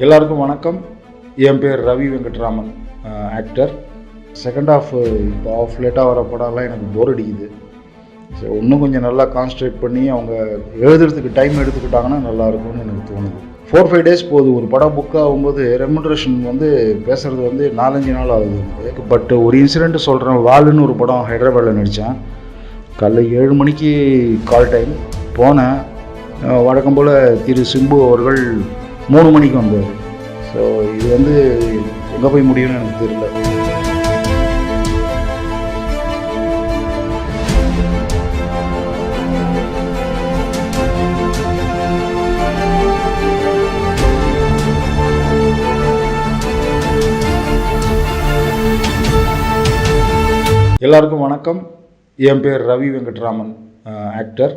எல்லாருக்கும் வணக்கம். என் பேர் Ravi Venkatraman, actor. Second half இப்போ லேட்டாக வர படம்லாம் எனக்கு போர் அடிக்குது. ஸோ இன்னும் கொஞ்சம் நல்லா கான்சன்ட்ரேட் பண்ணி அவங்க எழுதுறதுக்கு டைம் எடுத்துக்கிட்டாங்கன்னா நல்லாயிருக்கும்னு எனக்கு தோணுது. 4-5 days போகுது. ஒரு படம் புக் ஆகும்போது ரெமுனரேஷன் பேசுகிறது 4-5 நாள் ஆகுது எனக்கு. பட் ஒரு இன்சிடெண்ட் சொல்கிறேன். வாலுன்னு ஒரு படம் ஹைதராபாத்தில் நடித்தேன். காலைல 7 மணிக்கு கால் டைம் போனேன். வழக்கம் போல் திரு சிம்பு அவர்கள் 3 மணிக்கு வந்தார். ஸோ இது எங்கே போய் முடியும்னு எனக்கு தெரியல. எல்லாருக்கும் வணக்கம். என் பேர் ரவி வெங்கட்ராமன், ஆக்டர்.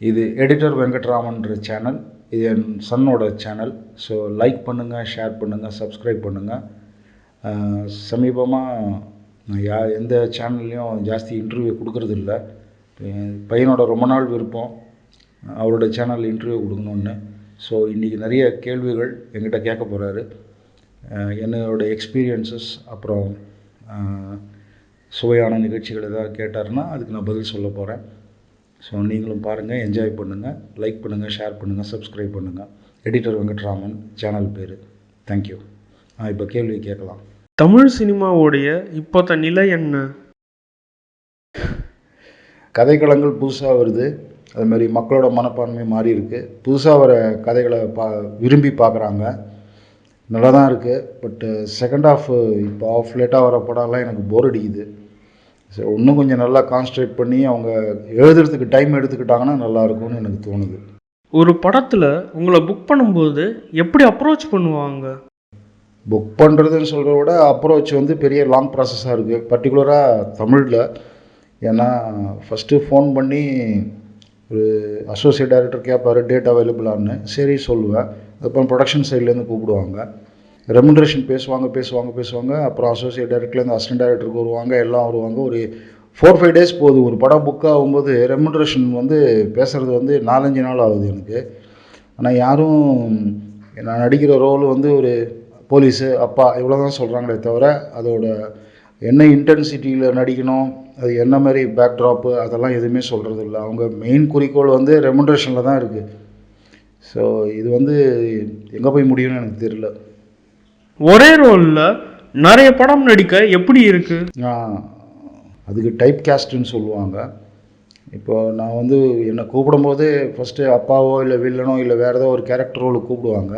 இது எடிட்டர் வெங்கட்ராமன்ற சேனல். இது என் சன்னோட சேனல். ஸோ லைக் பண்ணுங்கள், ஷேர் பண்ணுங்கள், சப்ஸ்கிரைப் பண்ணுங்கள். சமீபமாக நான் எந்த சேனல்லையும் ஜாஸ்தி இன்டர்வியூ கொடுக்கறதில்ல. பையனோட ரொம்ப நாள் விருப்பம் அவரோட சேனலில் இன்டர்வியூ கொடுக்கணுன்னு. ஸோ இன்றைக்கி நிறைய கேள்விகள் என்கிட்ட கேட்க போகிறாரு. என்னோட எக்ஸ்பீரியன்ஸஸ் அப்புறம் சுவையான நிகழ்ச்சிகள் ஏதாவது கேட்டாருன்னா அதுக்கு நான் பதில் சொல்ல போகிறேன். ஸோ நீங்களும் பாருங்கள், என்ஜாய் பண்ணுங்கள், லைக் பண்ணுங்கள், ஷேர் பண்ணுங்கள், சப்ஸ்கிரைப் பண்ணுங்கள். எடிட்டர் வெங்கட்ராமன் சேனல் பேர். தேங்க்யூ. இப்போ கேள்வி கேட்கலாம். தமிழ் சினிமாவுடைய இப்போத்த நிலை என்ன? கதைக்களங்கள் புதுசாக வருது. அதுமாதிரி மக்களோட மனப்பான்மை மாறி இருக்குது. புதுசாக வர கதைகளை விரும்பி பார்க்குறாங்க. நல்லா தான் இருக்குது. பட்டு செகண்ட் ஆஃப் இப்போ லேட்டாக வர படம்லாம் எனக்கு போர் அடிக்குது. ஸோ இன்னும் கொஞ்சம் நல்லா கான்சன்ட்ரேட் பண்ணி அவங்க எழுதுறதுக்கு டைம் எடுத்துக்கிட்டாங்கன்னா நல்லாயிருக்கும்னு எனக்கு தோணுது. ஒரு படத்தில் உங்களை புக் பண்ணும்போது எப்படி அப்ரோச் பண்ணுவாங்க? புக் பண்ணுறதுன்னு சொல்கிறத விட அப்ரோச் பெரிய லாங் ப்ராசஸாக இருக்குது, பர்டிகுலராக தமிழில். ஏன்னா ஃபஸ்ட்டு ஃபோன் பண்ணி ஒரு அசோசியேட் டைரக்டர் கேட்பார், டேட் அவைலபிளான்னு. சரி சொல்லுவேன். அதுக்கப்புறம் ப்ரொடக்ஷன் சைட்லேருந்து கூப்பிடுவாங்க, ரெமுனரேஷன் பேசுவாங்க. அப்புறம் அசோசியேட் டைரக்டர்லேருந்து அசிஸ்டன்ட் டைரக்டருக்கு வருவாங்க, எல்லாம் வருவாங்க. ஒரு 4-5 days போகுது. ஒரு படம் புக் ஆகும்போது ரெமுனரேஷன் பேசுகிறது 4-5 நாள் ஆகுது எனக்கு. ஆனால் யாரும் நான் நடிக்கிற ரோல் ஒரு போலீஸு அப்பா இவ்வளோ தான் சொல்கிறாங்களே தவிர அதோட என்ன இன்டென்சிட்டியில் நடிக்கணும், அது என்ன மாதிரி பேக்ட்ராப்பு, அதெல்லாம் எதுவுமே சொல்கிறது இல்லை. அவங்க மெயின் குறிக்கோள் ரெமுனரேஷனில் தான் இருக்குது. ஸோ இது எங்கே போய் முடியும்னு எனக்கு தெரியல. ஒரே ரோலில் நிறைய படம் நடிக்க எப்படி இருக்குது? அதுக்கு டைப் கேஸ்ட்டுன்னு சொல்லுவாங்க. இப்போது நான் என்னை கூப்பிடும்போது ஃபஸ்ட்டு அப்பாவோ இல்லை வில்லனோ இல்லை வேறு ஏதோ ஒரு கேரக்டர் ரோலுக்கு கூப்பிடுவாங்க.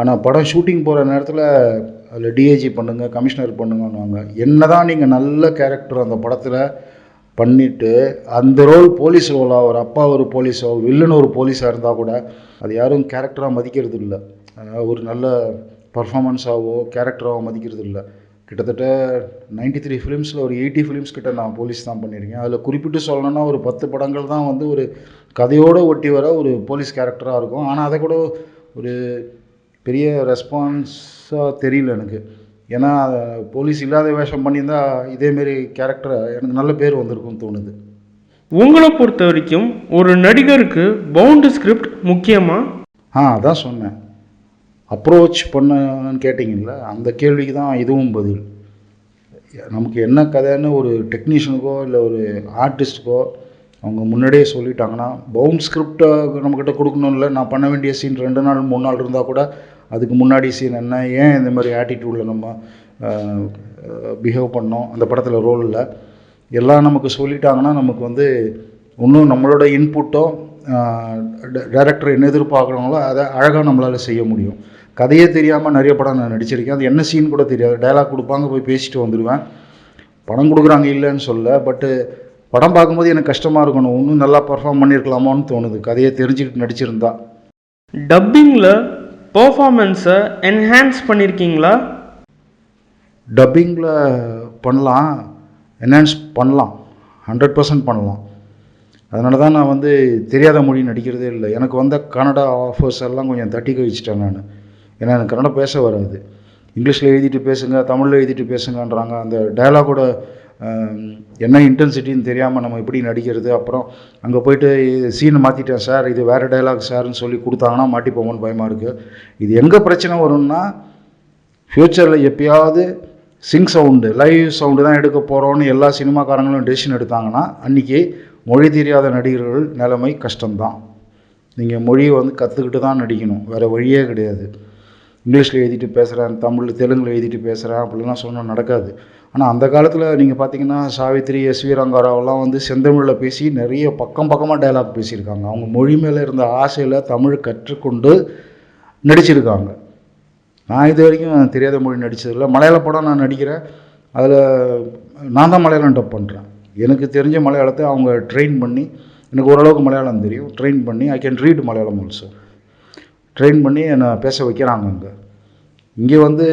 ஆனால் படம் ஷூட்டிங் போகிற நேரத்தில் அதில் டிஐஜி பண்ணுங்கள், கமிஷனர் பண்ணுங்கன்னுவாங்க. என்ன தான் நீங்கள் நல்ல கேரக்டர் அந்த படத்தில் பண்ணிவிட்டு அந்த ரோல் போலீஸ் ரோலாக, ஒரு அப்பா ஒரு போலீஸோ வில்லன் ஒரு போலீஸாக இருந்தால் கூட அது யாரும் கேரக்டராக மதிக்கிறது இல்லை. ஒரு நல்ல பர்ஃபார்மன்ஸாகவோ கேரக்டராகவோ மதிக்கிறது இல்லை. கிட்டத்தட்ட 93 ஃபிலிம்ஸில் ஒரு 80 ஃபிலிம்ஸ் கிட்ட நான் போலீஸ் தான் பண்ணியிருக்கேன். அதில் குறிப்பிட்டு சொல்லணுன்னா ஒரு 10 படங்கள் தான் ஒரு கதையோடு ஒட்டி வர ஒரு போலீஸ் கேரக்டராக இருக்கும். ஆனால் அதை கூட ஒரு பெரிய ரெஸ்பான்ஸாக தெரியல எனக்கு. ஏன்னா போலீஸ் இல்லாத வேஷம் பண்ணியிருந்தால் இதேமாரி கேரக்டரை எனக்கு நல்ல பேர் வந்திருக்கும்னு தோணுது. உங்களை பொறுத்த வரைக்கும் ஒரு நடிகருக்கு பவுண்டு ஸ்கிரிப்ட் முக்கியமாக? அதான் சொன்னேன். அப்ரோச் பண்ணன்னு கேட்டிங்கல்ல, அந்த கேள்விக்கு தான் இதுவும் பதில். நமக்கு என்ன கதைன்னு ஒரு டெக்னீஷியனுக்கோ இல்லை ஒரு ஆர்டிஸ்ட்டுக்கோ அவங்க முன்னாடியே சொல்லிட்டாங்கன்னா, பவுண்ட் ஸ்கிரிப்டை நம்மக்கிட்ட கொடுக்கணும்ல. நான் பண்ண வேண்டிய சீன் 2 நாள் 3 நாள் இருந்தால் கூட அதுக்கு முன்னாடி சீன் என்ன, ஏன் இந்த மாதிரி ஆட்டிடியூடில் நம்ம பிஹேவ் பண்ணோம் அந்த படத்தில் ரோலில் எல்லாம் நமக்கு சொல்லிட்டாங்கன்னா நமக்கு இன்னும் நம்மளோட இன்புட்டோ டைரக்டர் என்ன எதிர்பார்க்குறாங்களோ அதை அழகாக நம்மளால் செய்ய முடியும். கதையே தெரியாமல் நிறைய படம் நான் நடிச்சிருக்கேன். அது என்ன சீன் கூட தெரியாது. டைலாக் கொடுப்பாங்க, போய் பேசிட்டு வந்துடுவேன். படம் கொடுக்குறாங்க இல்லைன்னு சொல்ல, பட்டு படம் பார்க்கும்போது எனக்கு கஷ்டமாக இருக்கணும், இன்னும் நல்லா பர்ஃபார்ம் பண்ணியிருக்கலாமான்னு தோணுது கதையை தெரிஞ்சுக்கிட்டு நடிச்சிருந்தா. டப்பிங்கில் பர்ஃபார்மன்ஸை என்ஹான்ஸ் பண்ணியிருக்கீங்களா? டப்பிங்கில் பண்ணலாம், என்ஹான்ஸ் பண்ணலாம், 100% பண்ணலாம். அதனால தான் நான் தெரியாத மொழி நடிக்கிறதே இல்லை. எனக்கு கன்னடா ஆஃபர்ஸ் எல்லாம் கொஞ்சம் தட்டி கழிச்சிட்டேன் நான். ஏன்னா எனக்கு கன்னடம் பேச வராது. இங்கிலீஷில் எழுதிட்டு பேசுங்க, தமிழில் எழுதிட்டு பேசுங்கன்றாங்க. அந்த டயலாகோட என்ன இன்டென்சிட்டின்னு தெரியாமல் நம்ம எப்படி நடிக்கிறது. அப்புறம் அங்கே போயிட்டு சீனை மாற்றிட்டேன் சார், இது வேறு டைலாக் சார்னு சொல்லி கொடுத்தாங்கன்னா மாட்டிப்போமோன்னு பயமாக இருக்குது. இது எங்கே பிரச்சனை வரும்னா, ஃப்யூச்சரில் எப்பயாவது சிங் சவுண்டு, லைவ் சவுண்டு தான் எடுக்க போகிறோன்னு எல்லா சினிமாக்காரங்களும் டெசிஷன் எடுத்தாங்கன்னா அன்றைக்கி மொழி தெரியாத நடிகர்கள் நிலைமை கஷ்டம்தான். நீங்கள் மொழியை வந்து கற்றுக்கிட்டு தான் நடிக்கணும், வேறு வழியே கிடையாது. இங்கிலீஷில் எழுதிட்டு பேசுகிறேன், தமிழ் தெலுங்கில் எழுதிட்டு பேசுகிறேன் அப்படிலாம் சொன்னால் நடக்காது. ஆனால் அந்த காலத்தில் நீங்கள் பார்த்தீங்கன்னா சாவித்திரி, எஸ்வி ரங்காராவெல்லாம் வந்து செந்தமிழில் பேசி நிறைய பக்கமாக டைலாக் பேசியிருக்காங்க. அவங்க மொழி மேலே இருந்த ஆசையில் தமிழ் கற்றுக்கொண்டு நடிச்சிருக்காங்க. நான் இது வரைக்கும் தெரியாத மொழி நடித்ததில்லை. மலையாள படம் நான் நடிக்கிறேன், அதில் நான் தான் மலையாளம் டப் பண்ணுறேன். எனக்கு தெரிஞ்ச மலையாளத்தை அவங்க ட்ரெயின் பண்ணி, எனக்கு ஓரளவுக்கு மலையாளம் தெரியும், ட்ரெயின் பண்ணி I can read Malayalam also, train பண்ணி என்னை பேச வைக்கிறாங்க. இங்கே வந்து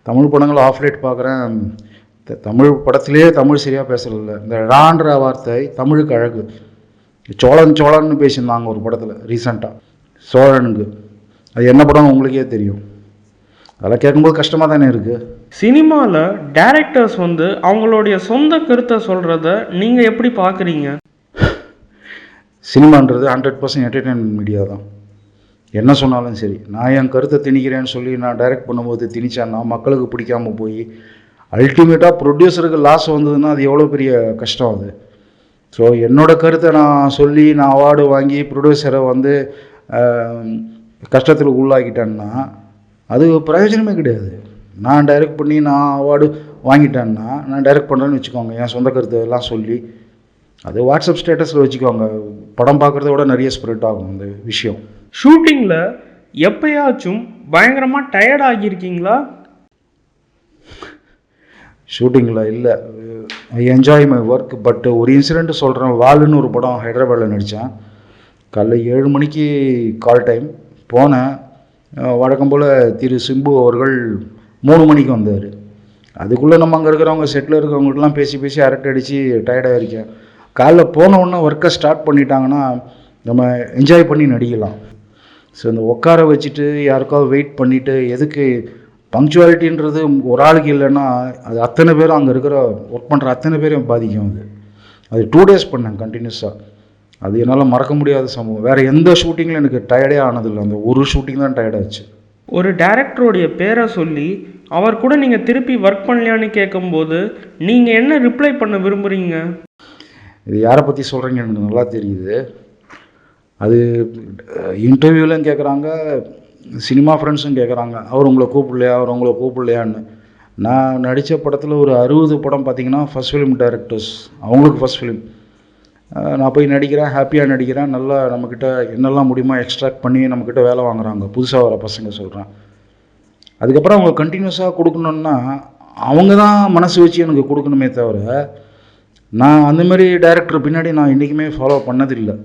தமிழ் படங்கள் ஆஃப் லைட் பார்க்குறேன், தமிழ் படத்துலேயே தமிழ் சரியாக பேசுகிறதில்ல. இந்த ழான்ற வார்த்தை தமிழுக்கு அழகு. சோழன்னு பேசியிருந்தாங்க ஒரு படத்தில் ரீசண்டாக, சோழனுக்கு. அது என்ன படம் உங்களுக்கே தெரியும். அதெல்லாம் கேட்கும்போது கஷ்டமாக தானே இருக்குது. சினிமாவில் டைரக்டர்ஸ் வந்து அவங்களுடைய சொந்த கருத்தை சொல்கிறத நீங்கள் எப்படி பார்க்குறீங்க? சினிமான்றது 100% என்டர்டெயின்மெண்ட் மீடியா தான். என்ன சொன்னாலும் சரி, நான் என் கருத்தை திணிக்கிறேன்னு சொல்லி நான் டைரக்ட் பண்ணும்போது திணிச்சேன்னா மக்களுக்கு பிடிக்காமல் போய் அல்டிமேட்டாக ப்ரொடியூசருக்கு லாஸ் வந்ததுன்னா அது எவ்வளோ பெரிய கஷ்டம் அது. ஸோ என்னோடய கருத்தை நான் சொல்லி நான் அவார்டு வாங்கி ப்ரொடியூசரை வந்து கஷ்டத்தில் உள்ளாக்கிட்டேன்னா அது பிரயோஜனமே கிடையாது. நான் டைரக்ட் பண்ணி நான் அவார்டு வாங்கிட்டேன்னா, நான் டைரக்ட் பண்ணுறேன்னு வச்சுக்கோங்க, என் சொந்த கருத்தை எல்லாம் சொல்லி அது வாட்ஸ்அப் ஸ்டேட்டஸில் வச்சுக்கோங்க, படம் பார்க்குறத விட நிறைய ஸ்ப்ரெட் ஆகும் அந்த விஷயம். ஷூட்டிங்கில் எப்பயாச்சும் பயங்கரமாக டயர்ட் ஆகியிருக்கீங்களா? ஷூட்டிங்கில் இல்லை, I enjoy my work. But ஒரு இன்சிடெண்ட் சொல்கிறேன். வாலுன்னு ஒரு படம் ஹைதராபாத்தில் நடித்தேன். காலைல 7 மணிக்கு கால் டைம் போனேன். வழக்கம் போல் திரு சிம்பு அவர்கள் 3 மணிக்கு வந்தார். அதுக்குள்ளே நம்ம அங்கே இருக்கிறவங்க செட்டில் இருக்கிறவங்கள்ட்டலாம் பேசி அரட்டை அடித்து டயர்டாக இருக்கேன். காலைல போன உடனே ஒர்க்கை ஸ்டார்ட் பண்ணிட்டாங்கன்னா நம்ம என்ஜாய் பண்ணி நடிக்கலாம். ஸோ இந்த உட்கார வச்சுட்டு யாருக்காவது வெயிட் பண்ணிவிட்டு எதுக்கு, பங்க்சுவாலிட்டின்றது ஒரு ஆளுக்கு இல்லைன்னா அது அத்தனை பேரும் அங்கே இருக்கிற ஒர்க் பண்ணுற அத்தனை பேரும் பாதிக்கும். அது 2 days பண்ணேன் கண்டினியூஸாக. அது என்னால் மறக்க முடியாத சம்பவம். வேறு எந்த ஷூட்டிங்கில் எனக்கு டயர்டே ஆனதில்லை, அந்த ஒரு ஷூட்டிங் தான் டயர்டாச்சு. ஒரு டைரக்டருடைய பேரை சொல்லி அவர் கூட நீங்கள் திருப்பி ஒர்க் பண்ணலையான்னு கேட்கும்போது நீங்கள் என்ன ரிப்ளை பண்ண விரும்புகிறீங்க? இது யாரை பற்றி சொல்கிறீங்க எனக்கு நல்லா தெரியுது. அது இன்டர்வியூலையும் கேட்குறாங்க, சினிமா ஃப்ரெண்ட்ஸும் கேட்குறாங்க, அவர் உங்களை கூப்பிடலையான்னு. நான் நடித்த படத்தில் ஒரு 60 படம் பார்த்திங்கன்னா ஃபஸ்ட் ஃபிலிம் டைரக்டர்ஸ், அவங்களுக்கு ஃபஸ்ட் ஃபிலிம். நான் போய் நடிக்கிறேன், ஹாப்பியாக நடிக்கிறேன், நல்லா நம்மக்கிட்ட என்னெல்லாம் முடியுமோ எக்ஸ்ட்ராக்ட் பண்ணி நம்மக்கிட்ட வேலை வாங்குறாங்க, புதுசாக வர பசங்க சொல்கிறேன். அதுக்கப்புறம் அவங்க கண்டினியூஸாக கொடுக்கணுன்னா அவங்க தான் மனசு வச்சு எனக்கு கொடுக்கணுமே தவிர, நான் அந்தமாரி டைரக்டர் பின்னாடி நான் இன்றைக்குமே ஃபாலோ பண்ணதில்லை.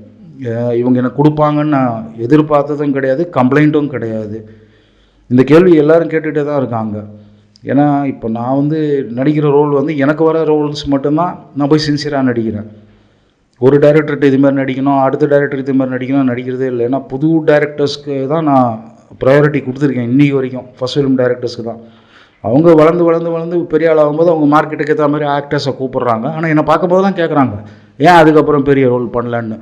இவங்க எனக்கு கொடுப்பாங்கன்னு நான் எதிர்பார்த்ததும் கிடையாது, கம்ப்ளைண்ட்டும் கிடையாது. இந்த கேள்வி எல்லோரும் கேட்டுகிட்டே தான் இருக்காங்க. ஏன்னா இப்போ நான் வந்து நடிக்கிற ரோல் வந்து எனக்கு வர ரோல்ஸ் மட்டும்தான் நான் போய் சின்சியராக நடிக்கிறேன். ஒரு டைரக்டர்கிட்ட இது மாதிரி நடிக்கணும், அடுத்த டைரக்டர் இது மாதிரி நடிக்கணும் நடிக்கிறதே இல்லை. ஏன்னா புது டைரக்டர்ஸ்க்கு தான் நான் ப்ரையாரிட்டி கொடுத்துருக்கேன் இன்றைக்கி வரைக்கும், ஃபஸ்ட் ஃபிலிம் டைரக்டர்ஸ்க்கு தான். அவங்க வளர்ந்து பெரிய ஆள் ஆகும்போது அவங்க மார்க்கெட்டுக்கு ஏற்ற மாதிரி ஆக்டர்ஸை கூப்பிட்றாங்க. ஆனால் என்னை பார்க்கும்போது தான் கேட்குறாங்க, ஏன் அதுக்கப்புறம் பெரிய ரோல் பண்ணலன்னு.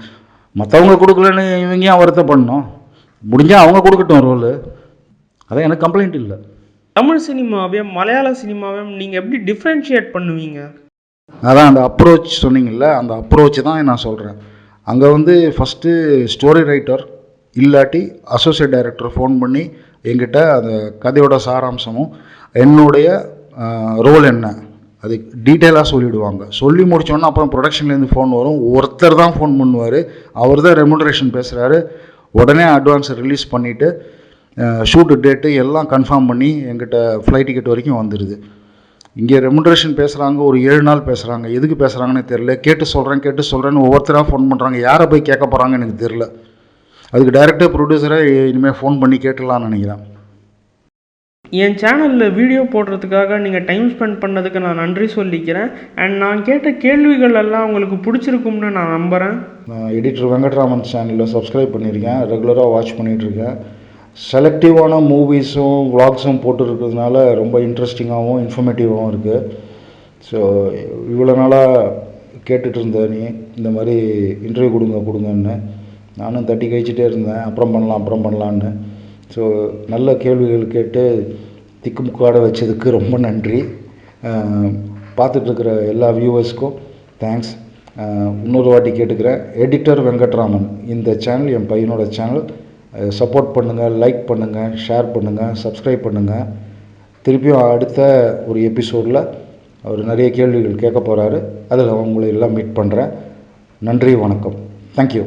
மற்றவங்க கொடுக்கலன்னு இவங்க ஏன் வருத்தம் பண்ணணும், முடிஞ்சால் அவங்க கொடுக்கட்டும் ரோல், அதான் எனக்கு கம்ப்ளைண்ட் இல்லை. தமிழ் சினிமாவையும் மலையாள சினிமாவையும் நீங்கள் எப்படி டிஃப்ரென்ஷியேட் பண்ணுவீங்க? அதான் அந்த அப்ரோச் சொன்னீங்கள்ல, அந்த அப்ரோச் தான் நான் சொல்கிறேன். அங்கே வந்து ஃபஸ்ட்டு ஸ்டோரி ரைட்டர் இல்லாட்டி அசோசியேட் டைரக்டர் ஃபோன் பண்ணி என்கிட்ட அந்த கதையோட சாராம்சமும் என்னுடைய ரோல் என்ன அது டீட்டெயிலாக சொல்லிவிடுவாங்க. சொல்லி முடித்தோன்னா அப்புறம் ப்ரொடக்ஷன்லேருந்து ஃபோன் வரும். ஒருத்தர் தான் ஃபோன் பண்ணுவார், அவர் தான் ரெமுனரேஷன் பேசுகிறாரு. உடனே அட்வான்ஸை ரிலீஸ் பண்ணிவிட்டு ஷூட்டு டேட்டு எல்லாம் கன்ஃபார்ம் பண்ணி என்கிட்ட ஃப்ளைட் டிக்கெட் வரைக்கும் வந்துடுது. இங்கே ரெமுனரேஷன் பேசுகிறாங்க, ஒரு 7 நாள் பேசுகிறாங்க. எதுக்கு பேசுகிறாங்கன்னு தெரில. கேட்டு சொல்கிறேன்னு ஒவ்வொருத்தராக ஃபோன் பண்ணுறாங்க. யாரை போய் கேட்க போகிறாங்கன்னு எனக்கு தெரில. அதுக்கு டைரக்டர் ப்ரொடியூசரை இனிமேல் ஃபோன் பண்ணி கேட்டுடலான்னு நினைக்கிறேன். என் சேனலில் வீடியோ போடுறதுக்காக நீங்கள் டைம் ஸ்பெண்ட் பண்ணதுக்கு நான் நன்றி சொல்லிக்கிறேன். அண்ட் நான் கேட்ட கேள்விகள் எல்லாம் உங்களுக்கு பிடிச்சிருக்கும்னு நான் நம்புகிறேன். நான் எடிட்டர் வெங்கட்ராமன் சேனலில் சப்ஸ்கிரைப் பண்ணியிருக்கேன், ரெகுலராக வாட்ச் பண்ணிகிட்ருக்கேன். செலக்டிவான மூவிஸும் விளாக்ஸும் போட்டுருக்கிறதுனால ரொம்ப இன்ட்ரெஸ்டிங்காகவும் இன்ஃபர்மேட்டிவாகவும் இருக்குது. ஸோ இவ்வளோ நாளாக கேட்டுட்டு இருந்த நீ இந்த மாதிரி இன்டர்வியூ கொடுங்கன்னு நானும் தட்டி கழிச்சிட்டே இருந்தேன், அப்புறம் பண்ணலான்னு. ஸோ நல்ல கேள்விகள் கேட்டு திக்குமுக்காட வச்சதுக்கு ரொம்ப நன்றி. பார்த்துட்ருக்கிற எல்லா வியூவர்ஸ்க்கும் தேங்க்ஸ். இன்னொரு வாட்டி கேட்டுக்கிறேன், எடிட்டர் வெங்கட்ராமன் இந்த சேனல் என் பையனோட சேனல். சப்போர்ட் பண்ணுங்கள், லைக் பண்ணுங்கள், ஷேர் பண்ணுங்கள், சப்ஸ்கிரைப் பண்ணுங்கள். திருப்பியும் அடுத்த ஒரு எபிசோடில் அவர் நிறைய கேள்விகள் கேட்க போகிறாரு. அதில் உங்களை எல்லாம் மீட் பண்ணுறேன். நன்றி, வணக்கம். தேங்க்யூ.